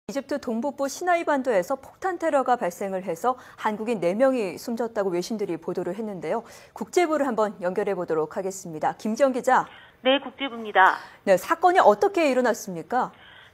이집트 동북부 시나이 반도에서 폭탄 테러가 발생을 해서 한국인 4명이 숨졌다고 외신들이 보도를 했는데요. 국제부를 한번 연결해 보도록 하겠습니다. 김지영 기자. 네, 국제부입니다. 네, 사건이 어떻게 일어났습니까?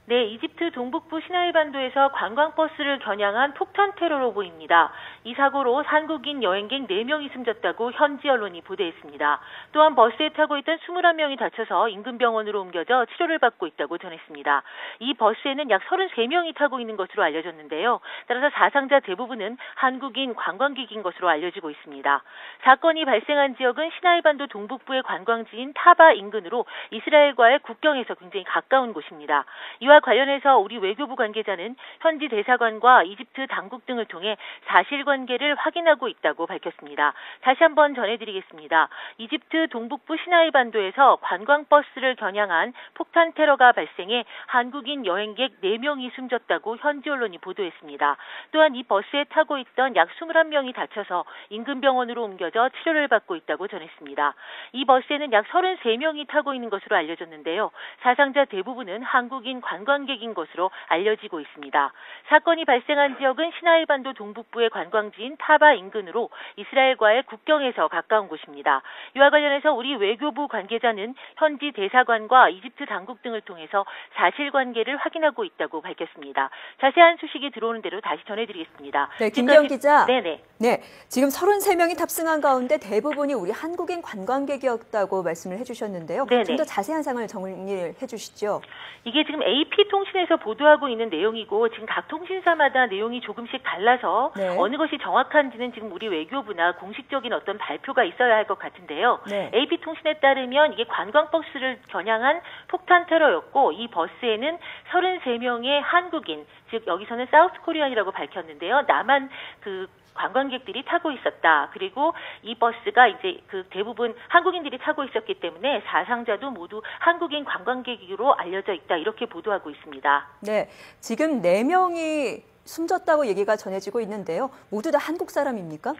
네, 이집트 동북부 시나이 반도에서 관광버스를 겨냥한 폭탄 테러로 보입니다. 이 사고로 한국인 여행객 4명이 숨졌다고 현지 언론이 보도했습니다. 또한 버스에 타고 있던 21명이 다쳐서 인근 병원으로 옮겨져 치료를 받고 있다고 전했습니다. 이 버스에는 약 33명이 타고 있는 것으로 알려졌는데요. 따라서 사상자 대부분은 한국인 관광객인 것으로 알려지고 있습니다. 사건이 발생한 지역은 시나이 반도 동북부의 관광지인 타바 인근으로 이스라엘과의 국경에서 굉장히 가까운 곳입니다. 이와 관련해서 우리 외교부 관계자는 현지 대사관과 이집트 당국 등을 통해 사실관계를 확인하고 있다고 밝혔습니다. 다시 한번 전해드리겠습니다. 이집트 동북부 시나이 반도에서 관광버스를 겨냥한 폭탄 테러가 발생해 한국인 여행객 4명이 숨졌다고 현지 언론이 보도했습니다. 또한 이 버스에 타고 있던 약 21명이 다쳐서 인근 병원으로 옮겨져 치료를 받고 있다고 전했습니다. 이 버스에는 약 33명이 타고 있는 것으로 알려졌는데요. 사상자 대부분은 한국인 관광객인 것으로 알려지고 있습니다. 사건이 발생한 지역은 시나이 반도 동북부의 관광지인 타바 인근으로 이스라엘과의 국경에서 가까운 곳입니다. 이와 관련해서 우리 외교부 관계자는 현지 대사관과 이집트 당국 등을 통해서 사실관계를 확인하고 있다고 밝혔습니다. 자세한 소식이 들어오는 대로 다시 전해드리겠습니다. 네, 김지영 기자. 네네. 네, 지금 33명이 탑승한 가운데 대부분이 우리 한국인 관광객이었다고 말씀을 해주셨는데요. 좀 더 자세한 상황을 정리를 해주시죠. 이게 지금 AP통신에서 보도하고 있는 내용이고 지금 각 통신사마다 내용이 조금씩 달라서 어느 것이 정확한지는 지금 우리 외교부나 공식적인 어떤 발표가 있어야 할 것 같은데요. AP통신에 따르면 이게 관광버스를 겨냥한 폭탄 테러였고 이 버스에는 33명의 한국인, 즉 여기서는 사우스코리안이라고 밝혔는데요. 남한 관광객들이 타고 있었다. 그리고 이 버스가 이제 대부분 한국인들이 타고 있었기 때문에 사상자도 모두 한국인 관광객으로 알려져 있다. 이렇게 보도하고 있습니다. 네, 지금 4명이 숨졌다고 얘기가 전해지고 있는데요. 모두 다 한국 사람입니까?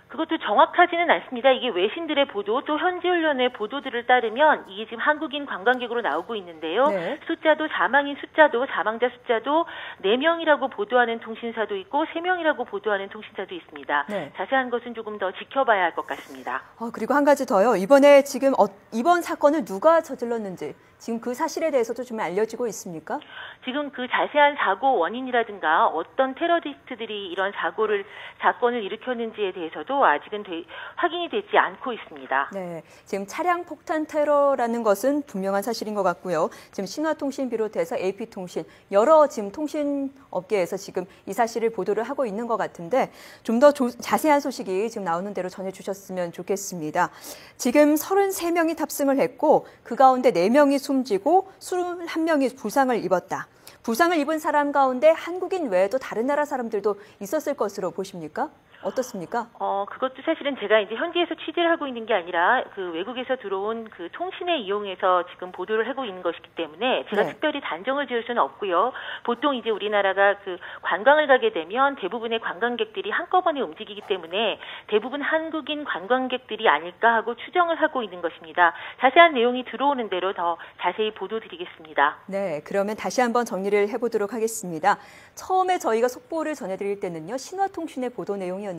그것도 정확하지는 않습니다. 이게 외신들의 보도, 또 현지 언론의 보도들을 따르면 이게 지금 한국인 관광객으로 나오고 있는데요. 사망자 숫자도 4명이라고 보도하는 통신사도 있고 3명이라고 보도하는 통신사도 있습니다. 자세한 것은 조금 더 지켜봐야 할 것 같습니다. 그리고 한 가지 더요. 이번에 지금 이번 사건을 누가 저질렀는지 지금 그 사실에 대해서도 좀 알려지고 있습니까? 지금 그 자세한 사고 원인이라든가 어떤 테러리스트들이 이런 사건을 일으켰는지에 대해서도 아직은 확인이 되지 않고 있습니다. 네, 지금 차량 폭탄 테러라는 것은 분명한 사실인 것 같고요. 지금 신화통신 비롯해서 AP통신 여러 지금 통신업계에서 지금 이 사실을 보도를 하고 있는 것 같은데 좀 더 자세한 소식이 지금 나오는 대로 전해주셨으면 좋겠습니다. 지금 33명이 탑승을 했고 그 가운데 4명이 숨지고 21명이 부상을 입었다. 부상을 입은 사람 가운데 한국인 외에도 다른 나라 사람들도 있었을 것으로 보십니까? 어떻습니까? 그것도 사실은 제가 이제 현지에서 취재를 하고 있는 게 아니라 외국에서 들어온 통신을 이용해서 지금 보도를 하고 있는 것이기 때문에 제가 특별히 단정을 지을 수는 없고요. 보통 이제 우리나라가 관광을 가게 되면 대부분의 관광객들이 한꺼번에 움직이기 때문에 대부분 한국인 관광객들이 아닐까 하고 추정을 하고 있는 것입니다. 자세한 내용이 들어오는 대로 더 자세히 보도드리겠습니다. 네, 그러면 다시 한번 정리를 해보도록 하겠습니다. 처음에 저희가 속보를 전해드릴 때는요, 신화통신의 보도 내용이었는데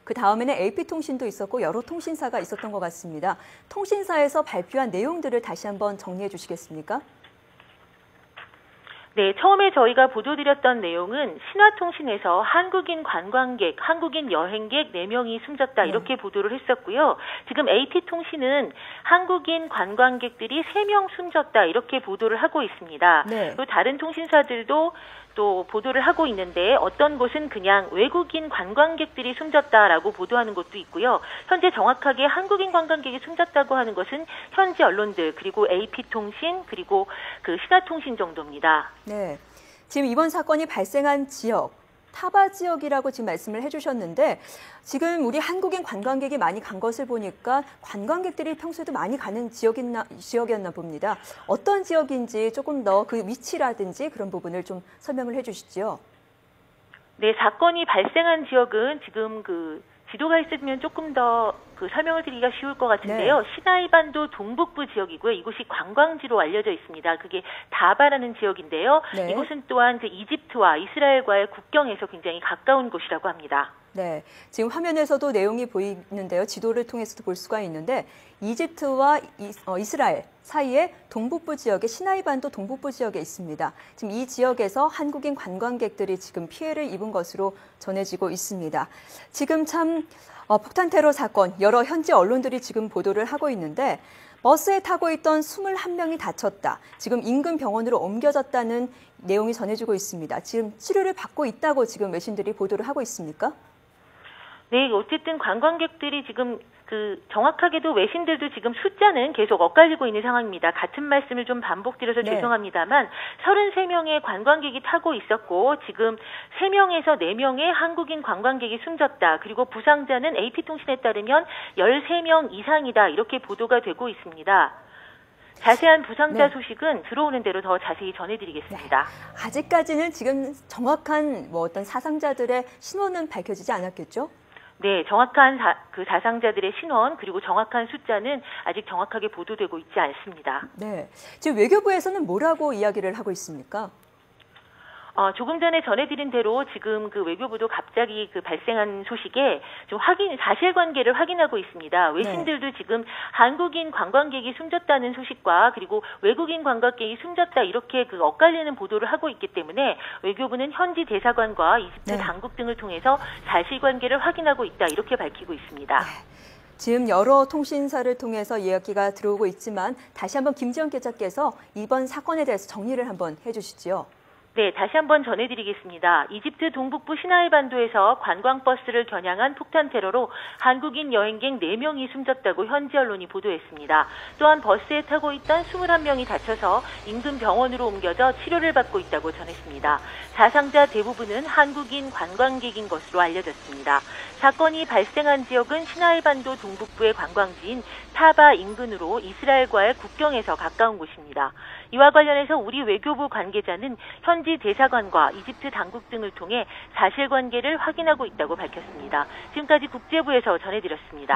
그 다음에는 AP통신도 있었고 여러 통신사가 있었던 것 같습니다. 통신사에서 발표한 내용들을 다시 한번 정리해 주시겠습니까? 네, 처음에 저희가 보도드렸던 내용은 신화통신에서 한국인 관광객, 한국인 여행객 4명이 숨졌다 이렇게 보도를 했었고요. 지금 AP통신은 한국인 관광객들이 3명 숨졌다 이렇게 보도를 하고 있습니다. 그리고 다른 통신사들도 또 보도를 하고 있는데 어떤 곳은 그냥 외국인 관광객들이 숨졌다라고 보도하는 곳도 있고요. 현재 정확하게 한국인 관광객이 숨졌다고 하는 것은 현지 언론들 그리고 AP통신 그리고 신화통신 정도입니다. 네, 지금 이번 사건이 발생한 지역 타바 지역이라고 지금 말씀을 해주셨는데 지금 우리 한국인 관광객이 많이 간 것을 보니까 관광객들이 평소에도 많이 가는 지역이었나 봅니다. 어떤 지역인지 조금 더 그 위치라든지 그런 부분을 좀 설명을 해주시죠. 네, 사건이 발생한 지역은 지금 지도가 있으면 조금 더 그 설명을 드리기가 쉬울 것 같은데요. 네. 시나이반도 동북부 지역이고요. 이곳이 관광지로 알려져 있습니다. 그게 다바라는 지역인데요. 네. 이곳은 또한 그 이집트와 이스라엘과의 국경에서 굉장히 가까운 곳이라고 합니다. 네, 지금 화면에서도 내용이 보이는데요. 지도를 통해서도 볼 수가 있는데 이집트와 이스라엘 사이에 동북부 지역의 시나이반도 동북부 지역에 있습니다. 지금 이 지역에서 한국인 관광객들이 지금 피해를 입은 것으로 전해지고 있습니다. 지금 참 폭탄 테러 사건 여러 현지 언론들이 지금 보도를 하고 있는데 버스에 타고 있던 21명이 다쳤다. 지금 인근 병원으로 옮겨졌다는 내용이 전해지고 있습니다. 지금 치료를 받고 있다고 지금 외신들이 보도를 하고 있습니까? 네, 어쨌든 관광객들이 지금 정확하게도 외신들도 지금 숫자는 계속 엇갈리고 있는 상황입니다. 같은 말씀을 좀 반복드려서 네. 죄송합니다만 33명의 관광객이 타고 있었고 지금 3명에서 4명의 한국인 관광객이 숨졌다. 그리고 부상자는 AP통신에 따르면 13명 이상이다. 이렇게 보도가 되고 있습니다. 자세한 부상자 네. 소식은 들어오는 대로 더 자세히 전해드리겠습니다. 네. 아직까지는 지금 정확한 어떤 사상자들의 신원은 밝혀지지 않았겠죠? 네, 정확한 사상자들의 신원 그리고 정확한 숫자는 아직 정확하게 보도되고 있지 않습니다. 네. 지금 외교부에서는 뭐라고 이야기를 하고 있습니까? 조금 전에 전해드린 대로 지금 그 외교부도 갑자기 발생한 소식에 좀 사실관계를 확인하고 있습니다. 외신들도 지금 한국인 관광객이 숨졌다는 소식과 그리고 외국인 관광객이 숨졌다 이렇게 엇갈리는 보도를 하고 있기 때문에 외교부는 현지 대사관과 이집트 네. 당국 등을 통해서 사실관계를 확인하고 있다 이렇게 밝히고 있습니다. 네. 지금 여러 통신사를 통해서 이야기가 들어오고 있지만 다시 한번 김지영 기자께서 이번 사건에 대해서 정리를 한번 해주시죠. 네, 다시 한번 전해드리겠습니다. 이집트 동북부 시나이반도에서 관광버스를 겨냥한 폭탄 테러로 한국인 여행객 4명이 숨졌다고 현지 언론이 보도했습니다. 또한 버스에 타고 있던 21명이 다쳐서 인근 병원으로 옮겨져 치료를 받고 있다고 전했습니다. 사상자 대부분은 한국인 관광객인 것으로 알려졌습니다. 사건이 발생한 지역은 시나이반도 동북부의 관광지인 타바 인근으로 이스라엘과의 국경에서 가까운 곳입니다. 이와 관련해서 우리 외교부 관계자는 현지 대사관과 이집트 당국 등을 통해 사실관계를 확인하고 있다고 밝혔습니다. 지금까지 국제부에서 전해드렸습니다.